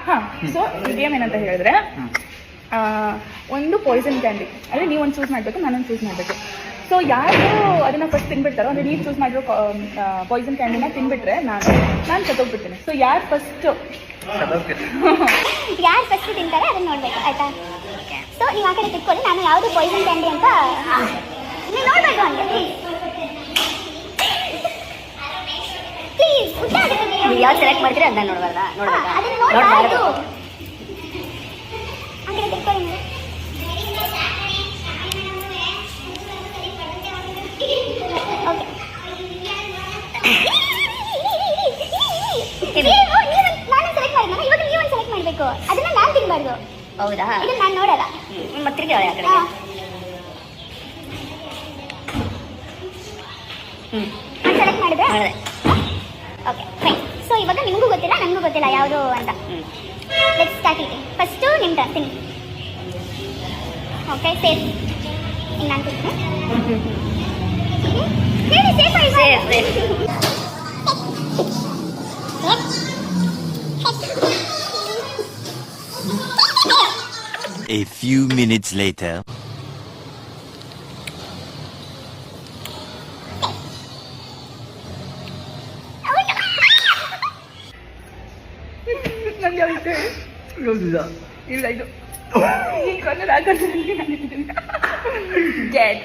ಹಾಂ, so game ಏನಂತ ಹೇಳಿದ್ರೆ ಒಂದು ಪಾಯ್ಸನ್ ಕ್ಯಾಂಡಿ ಅಂದರೆ ನೀವು ಒಂದು ಚೂಸ್ ಮಾಡಬೇಕು, ನಾನೊಂದು ಚೂಸ್ ಮಾಡಬೇಕು. ಸೊ ಯಾರು ಅದನ್ನು ಫಸ್ಟ್ ತಿನ್ಬಿಡ್ತಾರೋ ಅಂದರೆ ನೀವು ಚೂಸ್ ಮಾಡಿರೋ ಪಾಯ್ಸನ್ ಕ್ಯಾಂಡಿನ ತಿನ್ಬಿಟ್ರೆ ನಾನು ಸತ್ತೋಗ್ಬಿಡ್ತೀನಿ. ಸೊ ಯಾರು ಫಸ್ಟ್ ತಿಂತಾರೆ ಅದನ್ನ ನೋಡ್ಬೇಕು, ಆಯ್ತಾ? ಸೊ ನೀವು ಆ ಕಡೆ ತಿಳ್ಕೊಳ್ಳಿ, ನಾನು ಯಾವುದು ಪಾಯ್ಸನ್ ಕ್ಯಾಂಡಿ ಅಂತ ನೀವು ನೋಡ್ಬೇಕು ಹಂಗೆ ಪ್ಲೀಸ್. ನೀವು ಯಾವ್ದು ಸೆಲೆಕ್ಟ್ ಮಾಡ್ತೀರಿ ಅದನ್ನ ನೋಡ್ಬಾರ್ದಾ? ಅದನ್ನ ನೋಡ್ಬಾರ್ದು. ಆ ಕಡೆ ತಿಳ್ಕೊಳ್ಳಿ. ನಾನು ಸೆಲೆಕ್ಟ್ ಮಾಡಿದ್ನಲ್ಲ, ಇವಾಗ ನೀವು ಒಂದು ಸೆಲೆಕ್ಟ್ ಮಾಡಬೇಕು. ಅದನ್ನ ನಾನು ತಿನ್ಬಾರ್ದು. ಹೌದಾ? ಇದನ್ನ ನಾನು ನೋಡಲ್ಲ. ಮತ್ತೆ ತಿರ್ಗಿ ಆ ಕಡೆ. ನಾನು ಸೆಲೆಕ್ಟ್ ಮಾಡಿದ್ರೆ ಓಕೆ ಫೈನ್. ಸೊ ಇವಾಗ ನಿಮಗೂ ಗೊತ್ತಿಲ್ಲ, ನನಗೂ ಗೊತ್ತಿಲ್ಲ ಯಾವುದು ಅಂತ. Let's start it. ಫಸ್ಟು ನಿಮ್ಮ ಟರ್ನ್, ತಿನ್ನಿ. Okay, safe. ಇನ್ನು ನಾನು ತಿಂತೀನಿ. ಹೇಳಿ, ಸೇಫ್ ಆಗಿ. A few minutes later. ನನಗೆ ಆಗುತ್ತೆ. ಇಲ್ಲ, ಇದು ಈ ಕನ್ನಡ ಗೆಟ್